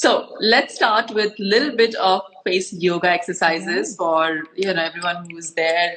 So let's start with a little bit of face yoga Yeah. exercises for everyone who's there,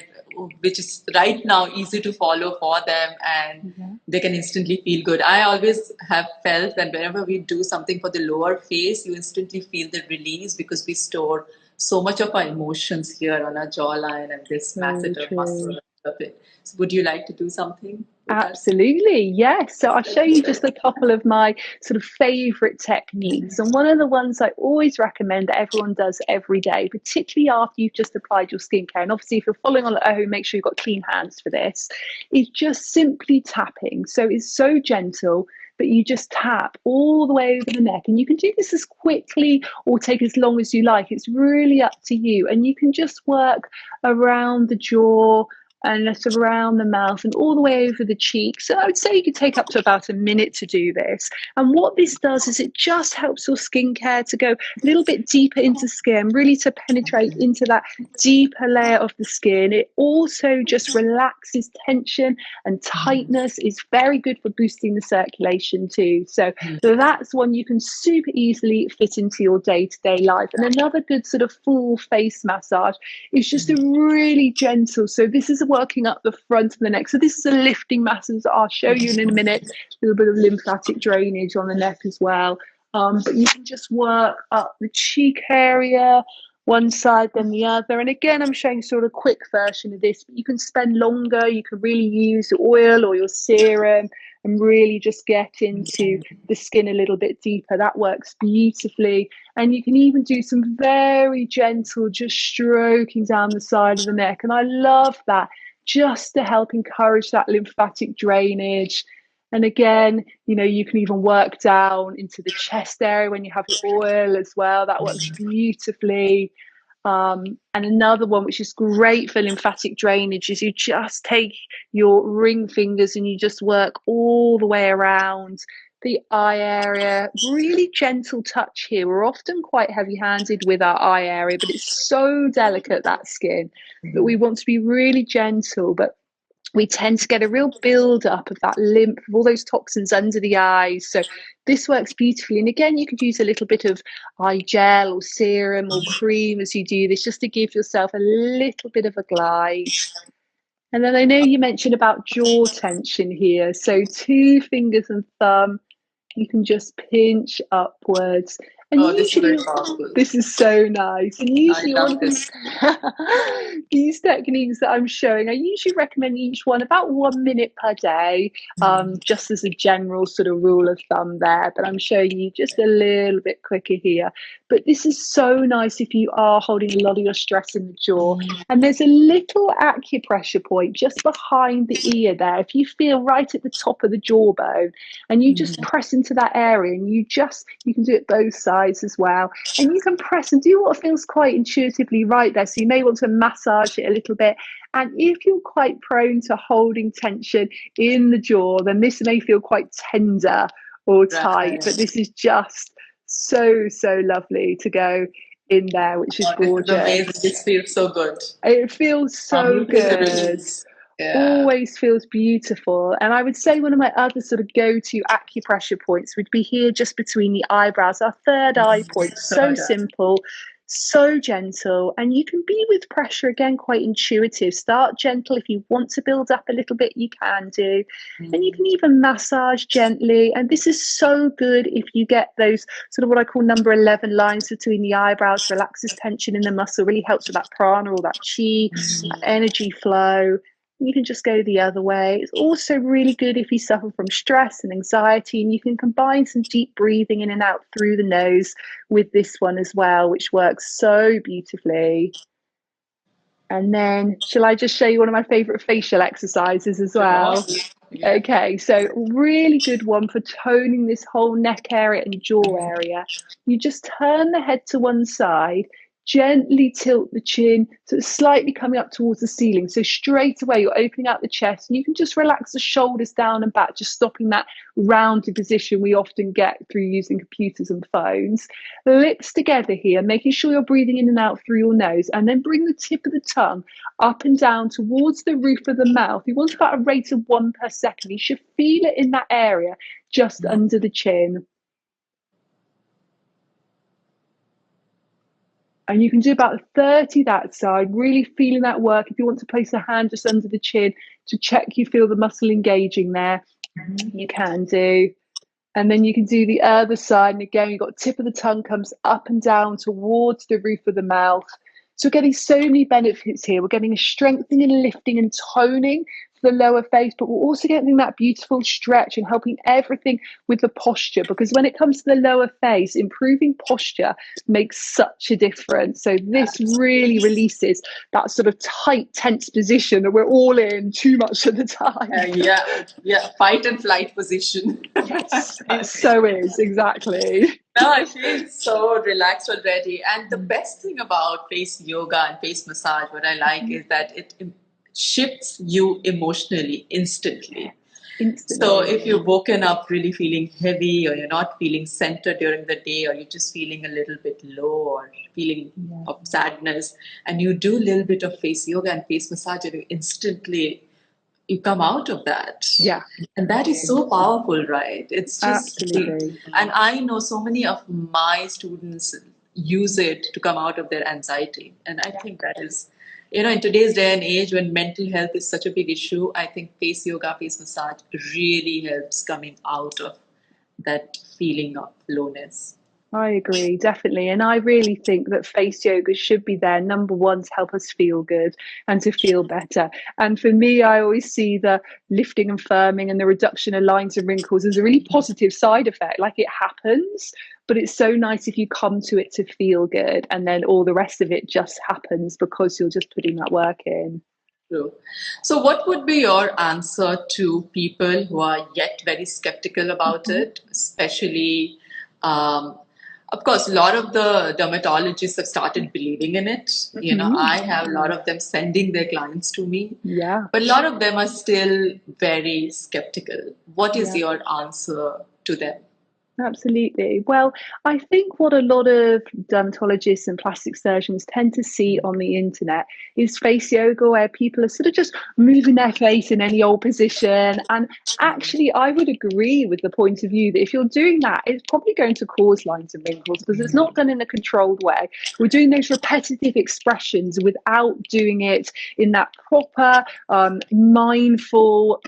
which is right now easy to follow for them, and Yeah. they can instantly feel good. I always have felt that whenever we do something for the lower face, you instantly feel the release because we store so much of our emotions here on our jawline and this So masseter true. muscle of it. So would you like to do something with us? Absolutely, yes. So I'll show you just a couple of my sort of favorite techniques. And one of the ones I always recommend that everyone does every day, particularly after you've just applied your skincare. And obviously, if you're following on at home, make sure you've got clean hands for this, is just simply tapping. So it's so gentle, but you just tap all the way over the neck. And you can do this as quickly or take as long as you like. It's really up to you. And you can just work around the jaw and that's around the mouth and all the way over the cheeks. So I would say you could take up to about a minute to do this. And what this does is it just helps your skincare to go a little bit deeper into skin, really to penetrate into that deeper layer of the skin. It also just relaxes tension and tightness. Is very good for boosting the circulation too. So that's one you can super easily fit into your day-to-day life. And another good sort of full face massage is just a really gentle. So this is working up the front of the neck. So this is a lifting massage that I'll show you in a minute. A little bit of lymphatic drainage on the neck as well. But you can just work up the cheek area, one side then the other. And again, I'm showing sort of a quick version of this, but you can spend longer. You can really use your oil or your serum and really just get into the skin a little bit deeper. That works beautifully. And you can even do some very gentle, just stroking down the side of the neck. And I love that just to help encourage that lymphatic drainage. And again, you can even work down into the chest area when you have your oil as well. That works beautifully. And another one which is great for lymphatic drainage is you just take your ring fingers and you just work all the way around the eye area. Really gentle touch here. We're often quite heavy-handed with our eye area, but it's so delicate, that skin, that we want to be really gentle. But we tend to get a real build up of that lymph, of all those toxins under the eyes. So this works beautifully. And again, you could use a little bit of eye gel or serum or cream as you do this, just to give yourself a little bit of a glide. And then I know you mentioned about jaw tension here. So 2 fingers and thumb, you can just pinch upwards. And Oh, this is very usually, powerful. this is so nice. And I usually, all love of this. these techniques that I'm showing, I usually recommend each one about 1 minute per day, just as a general sort of rule of thumb there. But I'm showing you just a little bit quicker here. But this is so nice if you are holding a lot of your stress in the jaw. And there's a little acupressure point just behind the ear there. If you feel right at the top of the jawbone, and you just press into that area, and you can do it both sides as well, and you can press and do what feels quite intuitively right there. So you may want to massage it a little bit, and if you're quite prone to holding tension in the jaw, then this may feel quite tender or tight, but this is just so lovely to go in there, which is This is gorgeous. amazing. This feels so good. It feels so good. Yeah. Always feels beautiful. And I would say one of my other sort of go-to acupressure points would be here just between the eyebrows, our third eye point. So simple, so gentle. And you can be with pressure again, quite intuitive. Start gentle. If you want to build up a little bit, you can do. And you can even massage gently. And this is so good if you get those sort of what I call number 11 lines between the eyebrows, relaxes tension in the muscle, really helps with that prana or that chi, that energy flow. You can just go the other way. It's also really good if you suffer from stress and anxiety, and you can combine some deep breathing in and out through the nose with this one as well, which works so beautifully. And then, shall I just show you one of my favorite facial exercises as well? Yeah. Okay, so really good one for toning this whole neck area and jaw area. You just turn the head to one side, gently tilt the chin so it's slightly coming up towards the ceiling. So straight away you're opening out the chest, and you can just relax the shoulders down and back, just stopping that rounded position we often get through using computers and phones. Lips together here, making sure you're breathing in and out through your nose, and then bring the tip of the tongue up and down towards the roof of the mouth. You want about a rate of 1 per second. You should feel it in that area just under the chin. And you can do about 30 that side, really feeling that work. If you want to place a hand just under the chin to check you feel the muscle engaging there, you can do. And then you can do the other side. And again, you've got tip of the tongue comes up and down towards the roof of the mouth. So we're getting so many benefits here. We're getting a strengthening and lifting and toning for the lower face, but we're also getting that beautiful stretch and helping everything with the posture. Because when it comes to the lower face, improving posture makes such a difference. So this really releases that sort of tight, tense position that we're all in too much of the time. Yeah, fight and flight position. Yes, it so is, exactly. Now I feel so relaxed already. And the best thing about face yoga and face massage, what I like is that it shifts you emotionally instantly. So if you're woken up really feeling heavy, or you're not feeling centered during the day, or you're just feeling a little bit low or feeling of sadness, and you do a little bit of face yoga and face massage, and you come out of that. Yeah. And that is so powerful, right? It's just, Absolutely. and I know so many of my students use it to come out of their anxiety. And I think that is, in today's day and age when mental health is such a big issue, I think face yoga, face massage really helps coming out of that feeling of lowness. I agree, definitely. And I really think that face yoga should be there, number one, to help us feel good and to feel better. And for me, I always see the lifting and firming and the reduction of lines and wrinkles as a really positive side effect. Like, it happens, but it's so nice if you come to it to feel good, and then all the rest of it just happens because you're just putting that work in. True. So, what would be your answer to people who are yet very skeptical about it, especially? Of course, a lot of the dermatologists have started believing in it. I have a lot of them sending their clients to me. Yeah. But a lot of them are still very skeptical. What is your answer to them? Absolutely. Well, I think what a lot of dermatologists and plastic surgeons tend to see on the internet is face yoga, where people are sort of just moving their face in any old position. And actually, I would agree with the point of view that if you're doing that, it's probably going to cause lines and wrinkles because it's not done in a controlled way. We're doing those repetitive expressions without doing it in that proper, mindful,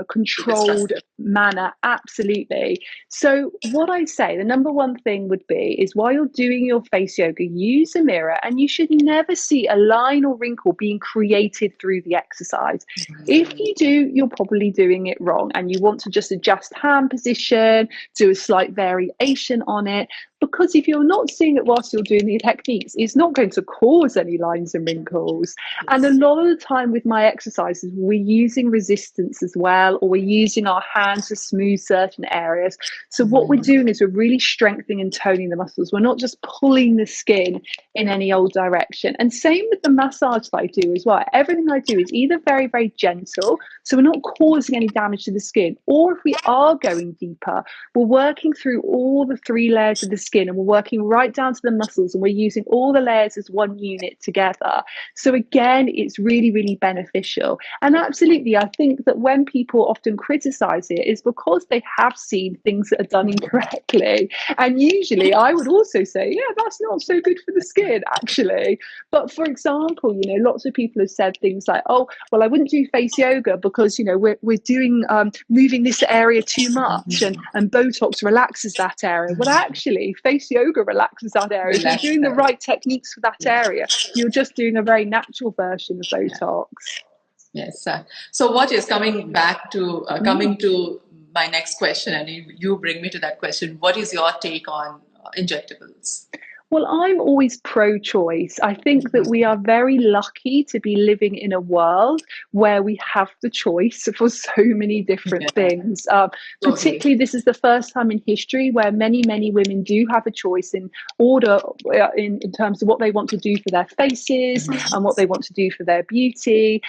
controlled manner. Absolutely. So what I say, the number one thing would be is while you're doing your face yoga, use a mirror, and you should never see a line or wrinkle being created through the exercise. If you do, you're probably doing it wrong, and you want to just adjust hand position, do a slight variation on it. Because if you're not seeing it whilst you're doing the techniques, it's not going to cause any lines and wrinkles. And a lot of the time with my exercises, we're using resistance as well, or we're using our hands to smooth certain areas. So what we're doing is we're really strengthening and toning the muscles. We're not just pulling the skin in any old direction. And same with the massage that I do as well. Everything I do is either very, very gentle, so we're not causing any damage to the skin, or if we are going deeper, we're working through all the 3 layers of the skin, and we're working right down to the muscles, and we're using all the layers as one unit together. So again, it's really, really beneficial. And absolutely, I think that when people often criticize it is because they have seen things that are done incorrectly. And usually I would also say, yeah, that's not so good for the skin, actually. But for example, lots of people have said things like, oh, well, I wouldn't do face yoga because, we're doing moving this area too much, and Botox relaxes that area. Well, actually, face yoga relaxes that area. If you're doing the right techniques for that area, you're just doing a very natural version of Botox. Yes. So what is coming to my next question, and you bring me to that question. What is your take on injectables? Well, I'm always pro-choice. I think that we are very lucky to be living in a world where we have the choice for so many different things. Particularly, this is the first time in history where many, many women do have a choice in order in terms of what they want to do for their faces and what they want to do for their beauty.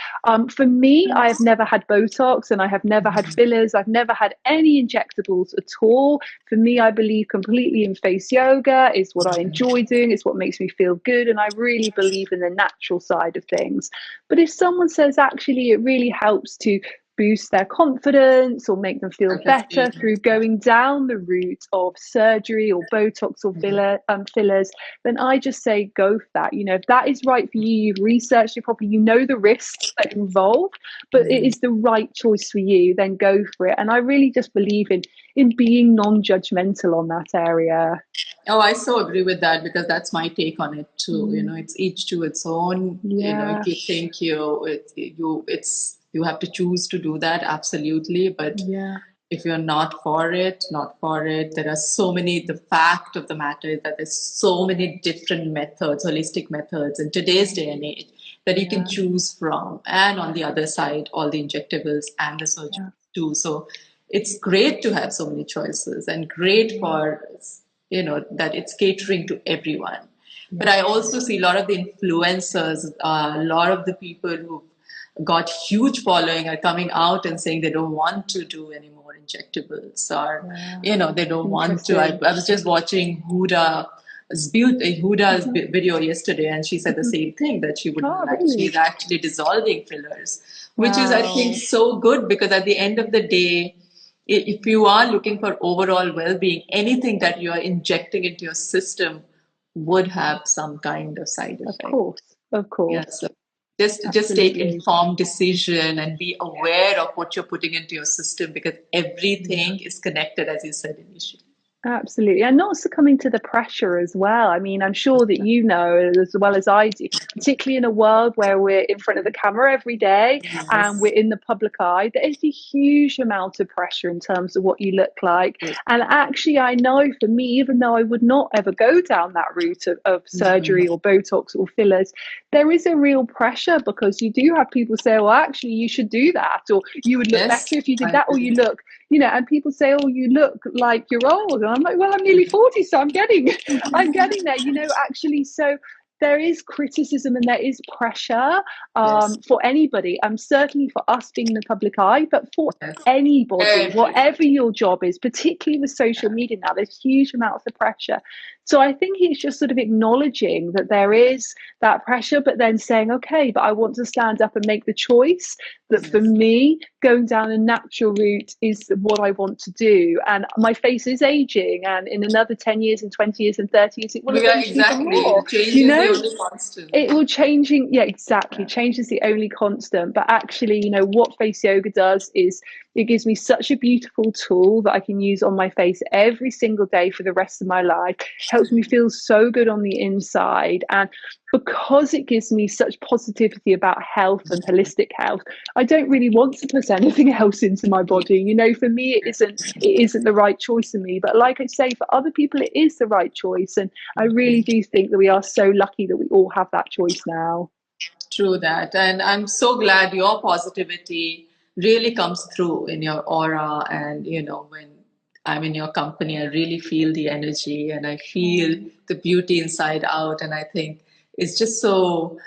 For me, I have never had Botox, and I have never had fillers. I've never had any injectables at all. For me, I believe completely in face yoga. It's what I enjoy doing. It's what makes me feel good. And I really believe in the natural side of things. But if someone says, actually, it really helps to boost their confidence or make them feel better Definitely. through going down the route of surgery or Botox or fillers, then I just say go for that. If that is right for you, you've researched it properly, you know the risks that are involved, but it is the right choice for you, then go for it. And I really just believe in being non-judgmental on that area. Oh, I so agree with that because that's my take on it too. Mm, It's each to its own. If yeah, you think you have to choose to do that, absolutely. But yeah, if you're not for it, not for it. There are so many, the fact of the matter is that there's so many different methods, holistic methods in today's day and age that you can yeah, choose from. And on the other side, all the injectables and the surgery yeah, too. So it's great to have so many choices and great yeah, for, that it's catering to everyone. But yeah. I also see a lot of the influencers, a lot of the people who got huge following are coming out and saying they don't want to do any more injectables, or Yeah. they don't want to. Interesting. I was just watching Huda's Mhm, video yesterday, and she said the mhm. same thing, that she wouldn't Oh, like. really? She's actually dissolving fillers, which is, I think, Wow. so good, because at the end of the day, if you are looking for overall well-being, anything that you are injecting into your system would have some kind of side Of effect. course. Of Yes. course. Just take Absolutely. informed decision and be aware of what you're putting into your system, because Yeah. everything is connected, as you said initially. Absolutely. And not succumbing to the pressure as well. I mean, I'm sure that you know as well as I do, particularly in a world where we're in front of the camera every day and Yes. we're in the public eye, there is a huge amount of pressure in terms of what you look like. Yes. And actually, I know for me, even though I would not ever go down that route of surgery or Botox or fillers, there is a real pressure because you do have people say, well, actually, you should do that, or you would look Yes, better if you did I that, or agree. you look and people say, oh, you look like you're old. And I'm like, well, I'm nearly 40, so I'm getting I'm getting there, actually. So there is criticism and there is pressure Yes. for anybody. Certainly for us being in the public eye, but for Yes. anybody, Everybody. whatever your job is, particularly with social media now, there's huge amounts of pressure. So I think it's just sort of acknowledging that there is that pressure, but then saying, okay, but I want to stand up and make the choice that for Yes. me, going down a natural route is what I want to do. And my face is aging, and in another 10 years and 20 years and 30 years, it will We are eventually be exactly. more, Change you is the know? only constant. It will changing, yeah, exactly. Change is the only constant. But actually, what face yoga does is it gives me such a beautiful tool that I can use on my face every single day for the rest of my life. Helps me feel so good on the inside. And because it gives me such positivity about health and holistic health, I don't really want to put anything else into my body. For me, it isn't the right choice for me. But like I say, for other people, it is the right choice. And I really do think that we are so lucky that we all have that choice now. True that. And I'm so glad your positivity really comes through in your aura. And, when I'm in your company, I really feel the energy and I feel Mm. the beauty inside out. And I think it's just so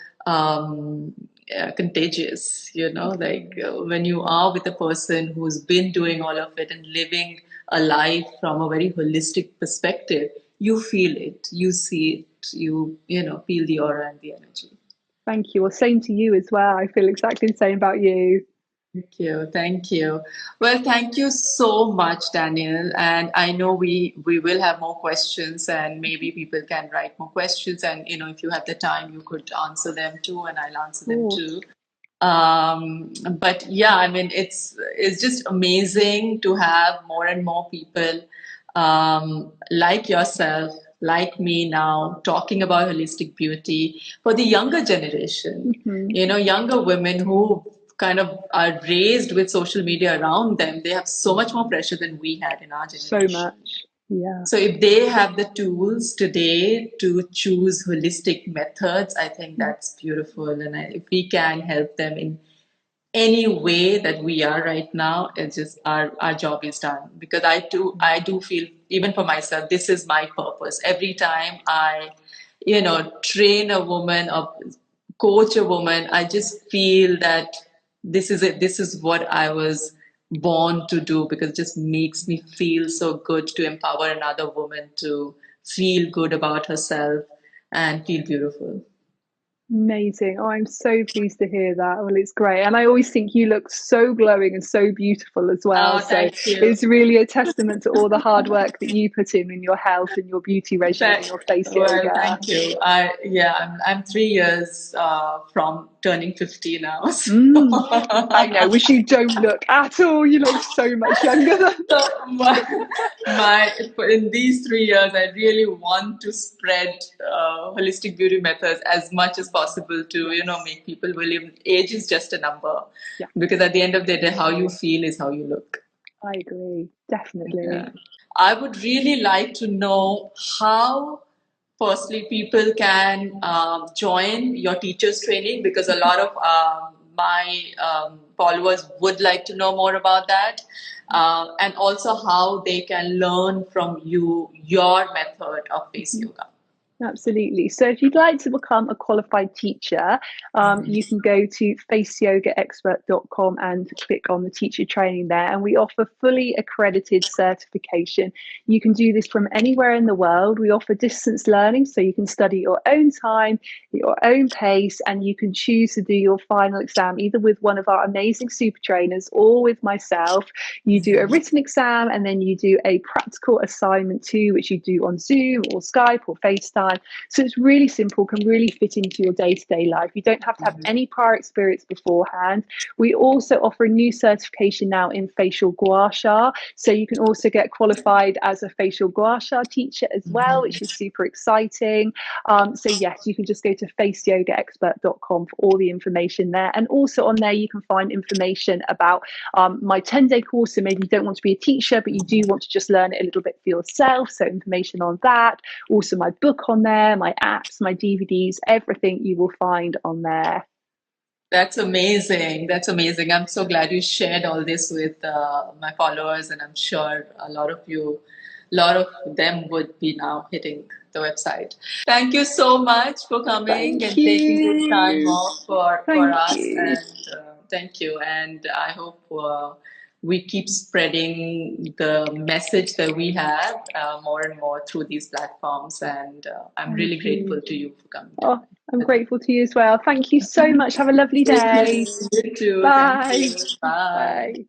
contagious, when you are with a person who's been doing all of it and living a life from a very holistic perspective, you feel it, you see it, feel the aura and the energy. Thank you. Well, same to you as well. I feel exactly the same about you. Thank you. Thank you. Well, thank you so much, Daniel. And I know we will have more questions, and maybe people can write more questions. And if you have the time, you could answer them too, and I'll answer Of them course. too. But yeah, I mean, it's just amazing to have more and more people like yourself, like me now, talking about holistic beauty for the younger generation. Hmm. Younger women who kind of are raised with social media around them, they have so much more pressure than we had in our So generation. much. Yeah. So if they have the tools today to choose holistic methods, I think that's beautiful. And if we can help them in any way that we are right now, it's just our job is done. Because I do feel, even for myself, this is my purpose. Every time I, train a woman or coach a woman, I just feel that this is it. This is what I was born to do, because it just makes me feel so good to empower another woman to feel good about herself and feel beautiful. Amazing. Oh, I'm so pleased to hear that. Well, it's great. And I always think you look so glowing and so beautiful as well. Oh, So thank you. it's really a testament to all the hard work that you put in your health and your beauty regime and your face Well, yoga. thank you. I'm 3 years from turning 50 now. I know, which you don't look at all. You look so much younger than So in these 3 years, I really want to spread holistic beauty methods as much as possible to, make people believe age is just a number. Yeah. Because at the end of the day, how you feel is how you look. I agree, definitely. Yeah. I would really like to know how, firstly, people can join your teachers training, because a lot of my followers would like to know more about that, and also how they can learn from you your method of face yoga. Absolutely. So if you'd like to become a qualified teacher, you can go to faceyogaexpert.com and click on the teacher training there. And we offer fully accredited certification. You can do this from anywhere in the world. We offer distance learning, so you can study your own time, at your own pace, and you can choose to do your final exam either with one of our amazing super trainers or with myself. You do a written exam and then you do a practical assignment too, which you do on Zoom or Skype or FaceTime. So it's really simple, can really fit into your day-to-day life. You don't have to have any prior experience beforehand. We also offer a new certification now in facial gua sha. So you can also get qualified as a facial gua sha teacher as well, which is super exciting. So yes, you can just go to faceyogaexpert.com for all the information there. And also on there, you can find information about my 10-day course. So maybe you don't want to be a teacher, but you do want to just learn it a little bit for yourself. So information on that. Also my book on there, my apps, my DVDs, everything you will find on there. That's amazing. That's amazing. I'm so glad you shared all this with my followers, and I'm sure a lot of them would be now hitting the website. Thank you so much for coming and taking this time off for us. And thank you. And I hope we keep spreading the message that we have more and more through these platforms. And I'm really grateful to you for coming. Oh, I'm grateful to you as well. Thank you so much. Have a lovely day. You too. Bye. Thank you. Bye. Bye.